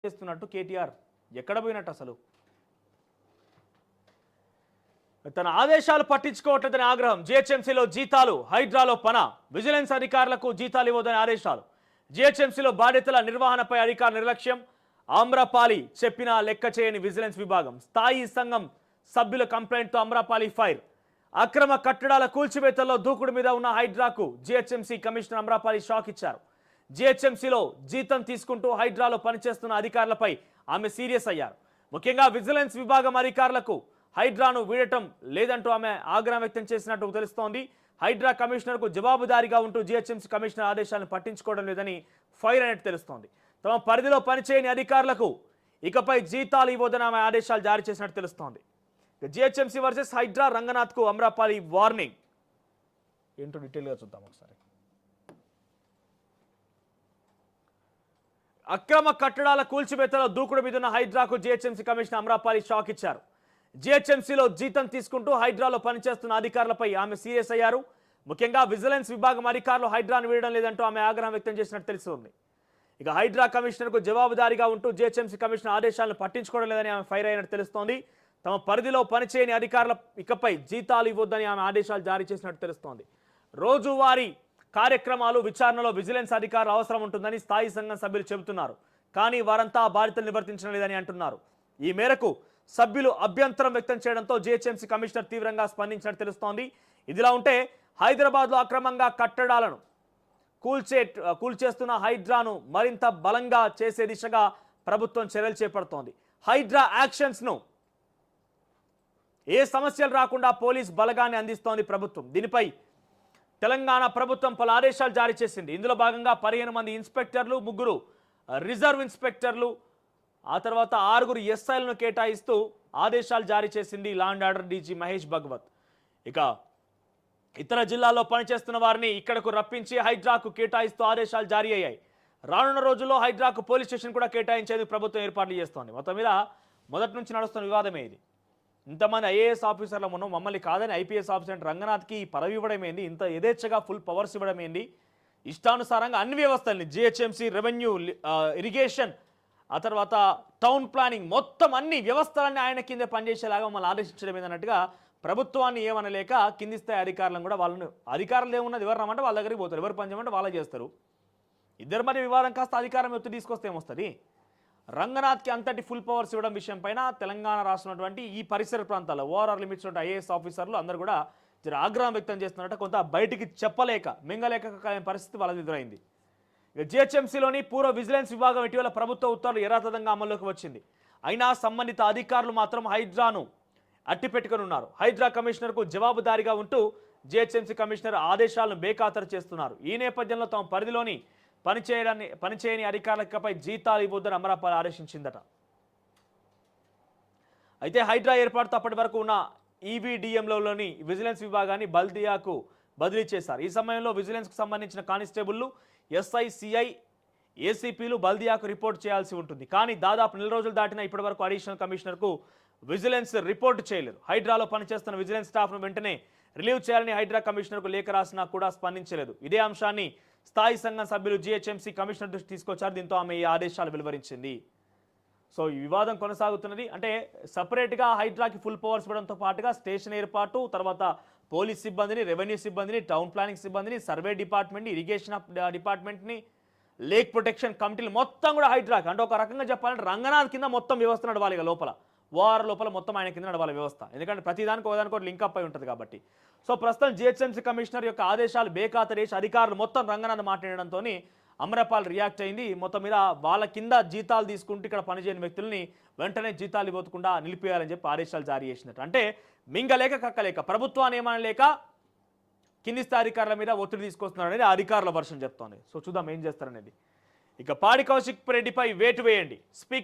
చేస్తున్నట్టు కేటీఆర్ ఎక్కడ పోయినట్టు అసలు తన ఆదేశాలు పట్టించుకోవట్లేదని ఆగ్రహం జిహెచ్ఎంసీలో జీతాలు హైడ్రాలో పన విజిలెన్స్ అధికారులకు జీతాలు ఇవ్వదని ఆదేశాలు జిహెచ్ఎంసీలో బాధ్యతల నిర్వహణపై అధికార నిర్లక్ష్యం ఆమ్రపాలి చెప్పినా లెక్క చేయని విజిలెన్స్ విభాగం స్థాయి సంఘం సభ్యుల కంప్లైంట్తో ఆమ్రపాలి ఫైర్ అక్రమ కట్టడాల కూల్చివేతల్లో దూకుడు మీద ఉన్న హైడ్రాకు జిహెచ్ఎంసీ కమిషనర్ ఆమ్రపాలి షాక్ ఇచ్చారు జిహెచ్ఎంసీలో జీతం తీసుకుంటూ హైడ్రాలో పనిచేస్తున్న అధికారులపై ఆమె సీరియస్ అయ్యారు ముఖ్యంగా విజిలెన్స్ విభాగం అధికారులకు హైడ్రాను వీడటం లేదంటూ ఆమె ఆగ్రహం వ్యక్తం చేసినట్టు తెలుస్తోంది హైడ్రా కమిషనర్కు జవాబుదారీగా ఉంటూ జిహెచ్ఎంసీ కమిషనర్ ఆదేశాలను పట్టించుకోవడం లేదని ఫైర్ అయినట్టు తెలుస్తోంది తమ పరిధిలో పనిచేయని అధికారులకు ఇకపై జీతాలు ఇవ్వదని ఆమె ఆదేశాలు జారీ చేసినట్టు తెలుస్తోంది జిహెచ్ఎంసీ వర్సెస్ హైడ్రా రంగనాథ్కు ఆమ్రపాలి వార్నింగ్ ఏంటో డీటెయిల్గా చూద్దాం ఒకసారి అక్రమ కట్టడాల కూల్చివేతలో దూకుడు మీదున్న హైడ్రాకు జిహెచ్ఎంసీ కమిషనర్ ఆమ్రపాలి షాక్ ఇచ్చారు జిహెచ్ఎంసీలో జీతం తీసుకుంటూ హైడ్రాలో పనిచేస్తున్న అధికారులపై ఆమె సీరియస్ అయ్యారు ముఖ్యంగా విజిలెన్స్ విభాగం అధికారులు హైడ్రాను వీడడం లేదంటూ ఆమె ఆగ్రహం వ్యక్తం చేసినట్టు తెలుస్తోంది ఇక హైడ్రా కమిషనర్కు జవాబుదారీగా ఉంటూ జిహెచ్ఎంసీ కమిషనర్ ఆదేశాలను పట్టించుకోవడం లేదని ఆమె ఫైర్ అయినట్టు తెలుస్తోంది తమ పరిధిలో పనిచేయని అధికారుల ఇకపై జీతాలు ఇవ్వొద్దని ఆమె ఆదేశాలు జారీ చేసినట్టు తెలుస్తోంది రోజువారీ కార్యక్రమాలు విచారణలో విజిలెన్స్ అధికారులు అవసరం ఉంటుందని స్థాయి సంఘం సభ్యులు చెబుతున్నారు కానీ వారంతా బాధ్యతలు నిర్వర్తించడం లేదని అంటున్నారు ఈ మేరకు సభ్యులు అభ్యంతరం వ్యక్తం చేయడంతో జిహెచ్ఎంసీ కమిషనర్ తీవ్రంగా స్పందించినట్టు తెలుస్తోంది ఇదిలా ఉంటే హైదరాబాద్లో అక్రమంగా కట్టడాలను కూల్చేస్తున్న హైడ్రాను మరింత బలంగా చేసే దిశగా ప్రభుత్వం చర్యలు చేపడుతోంది హైడ్రా యాక్షన్స్ను ఏ సమస్యలు రాకుండా పోలీస్ బలగాన్ని అందిస్తోంది ప్రభుత్వం దీనిపై తెలంగాణ ప్రభుత్వం పలు ఆదేశాలు జారీ చేసింది ఇందులో భాగంగా 15 మంది ఇన్స్పెక్టర్లు 3 రిజర్వ్ ఇన్స్పెక్టర్లు ఆ తర్వాత 6 ఎస్ఐలను కేటాయిస్తూ ఆదేశాలు జారీ చేసింది law and order DG Mahesh Bhagwat ఇక ఇతర జిల్లాల్లో పనిచేస్తున్న వారిని ఇక్కడకు రప్పించి హైడ్రాకు కేటాయిస్తూ ఆదేశాలు జారీ అయ్యాయి రానున్న రోజుల్లో హైడ్రాకు పోలీస్ స్టేషన్ కూడా కేటాయించేందుకు ప్రభుత్వం ఏర్పాట్లు చేస్తోంది మొత్తం మీద మొదటి నుంచి నడుస్తున్న వివాదమే ఇది ఇంతమంది ఐఏఎస్ ఆఫీసర్ల మనం మమ్మల్ని కాదని ఐపీఎస్ ఆఫీసర్ రంగనాథ్కి పదవి ఇవ్వడం ఏంది ఇంత యథేచ్ఛగా ఫుల్ పవర్స్ ఇవ్వడం ఏంది ఇష్టానుసారంగా అన్ని వ్యవస్థల్ని జిహెచ్ఎంసీ రెవెన్యూ ఇరిగేషన్ ఆ తర్వాత టౌన్ ప్లానింగ్ మొత్తం అన్ని వ్యవస్థలన్నీ ఆయన కింద పనిచేసేలాగా మమ్మల్ని ఆదేశించడం ఏంటన్నట్టుగా ప్రభుత్వాన్ని ఏమనలేక కింది స్థాయి అధికారులను కూడా వాళ్ళను అధికారులు ఏమున్నది ఎవరు రమ్మంటే వాళ్ళ దగ్గరికి పోతారు ఎవరు పని చేయమంటే వాళ్ళే చేస్తారు ఇద్దరు మరి వివాదం కాస్త అధికారం ఎత్తు తీసుకొస్తే ఏమొస్తుంది రంగనాథ్కి అంతటి ఫుల్ పవర్స్ ఇవ్వడం విషయం పైన తెలంగాణ రాష్ట్రం ఈ పరిసర ప్రాంతాల్లో ఓఆర్ఆర్ లిమిట్స్ ఉన్న ఐఏఎస్ ఆఫీసర్లు అందరూ కూడా జర ఆగ్రహం వ్యక్తం చేస్తున్నట్టు కొంత బయటికి చెప్పలేక మింగలేక పరిస్థితి వాళ్ళది ఎదురైంది ఇక జిహెచ్ఎంసీలోని పూర్వ విజిలెన్స్ విభాగం ఇటీవల ప్రభుత్వ ఉత్తర్వులు యథాతథంగా అమల్లోకి వచ్చింది అయినా సంబంధిత అధికారులు మాత్రం హైడ్రాను అట్టిపెట్టుకుని ఉన్నారు హైడ్రా కమిషనర్కు జవాబుదారీగా ఉంటూ జిహెచ్ఎంసీ కమిషనర్ ఆదేశాలను బేఖాతరు చేస్తున్నారు ఈ నేపథ్యంలో తమ పరిధిలోని పనిచేయని అధికారులపై జీతాలు ఇవ్వొద్దని ఆమ్రపాలి ఆదేశించిందట అయితే హైడ్రా ఏర్పాటుతో అప్పటి వరకు ఉన్న ఈవీడీఎంలోని విజిలెన్స్ విభాగాన్ని బల్దియాకు బదిలీ చేశారు ఈ సమయంలో విజిలెన్స్కు సంబంధించిన కానిస్టేబుళ్లు ఎస్ఐ సిఐ ఏసీపీలు బల్దియాకు రిపోర్ట్ చేయాల్సి ఉంటుంది కానీ దాదాపు 4 రోజులు దాటినా ఇప్పటి వరకు అడిషనల్ కమిషనర్కు విజిలెన్స్ రిపోర్ట్ చేయలేదు హైడ్రాలో పనిచేస్తున్న విజిలెన్స్ స్టాఫ్ను వెంటనే రిలీవ్ చేయాలని హైడ్రా కమిషనర్కు లేఖ రాసినా కూడా స్పందించలేదు ఇదే అంశాన్ని స్థాయి సంఘం సభ్యులు జిహెచ్ఎంసీ కమిషనర్ దృష్టి తీసుకొచ్చారు దీంతో ఆమె ఈ ఆదేశాలు వెలువరించింది సో ఈ వివాదం కొనసాగుతున్నది అంటే సపరేట్గా హైడ్రాకి ఫుల్ పవర్స్ ఇవ్వడంతో పాటుగా స్టేషన్ ఏర్పాటు తర్వాత పోలీస్ సిబ్బందిని రెవెన్యూ సిబ్బందిని టౌన్ ప్లానింగ్ సిబ్బందిని సర్వే డిపార్ట్మెంట్ని ఇరిగేషన్ డిపార్ట్మెంట్ని లేక్ ప్రొటెక్షన్ కమిటీలు మొత్తం కూడా హైడ్రాకి అంటే ఒక రకంగా చెప్పాలంటే రంగనాథ్ కింద మొత్తం వ్యవస్థ నడవాలి లోపల వార్ లోపల మొత్తం ఆయన కింద నడవాలి వ్యవస్థ ఎందుకంటే ప్రతిదానికి ఒకదానికి లింక్ అప్ అయి ఉంటుంది కాబట్టి సో ప్రస్తుతం జిహెచ్ఎంసీ కమిషనర్ యొక్క ఆదేశాలు బేఖాతరేసి అధికారులు మొత్తం రంగనాథ్ మాట్లాడడంతో ఆమ్రపాల్ రియాక్ట్ అయింది మొత్తం మీద వాళ్ళ కింద జీతాలు తీసుకుంటూ ఇక్కడ పనిచేయని వ్యక్తుల్ని వెంటనే జీతాలు ఇవ్వకుండా నిలిపేయాలని చెప్పి ఆదేశాలు జారీ చేసినట్టు అంటే మింగలేక కక్కలేక ప్రభుత్వాన్ని ఏమనలేక కింది స్థాయి అధికారుల మీద ఒత్తిడి తీసుకొస్తున్నారు అనేది అధికారుల వర్షం చెప్తోంది సో చూద్దాం ఏం చేస్తారనేది ఇక పాడి కౌశిక్ రెడ్డిపై వేటు వేయండి స్పీకర్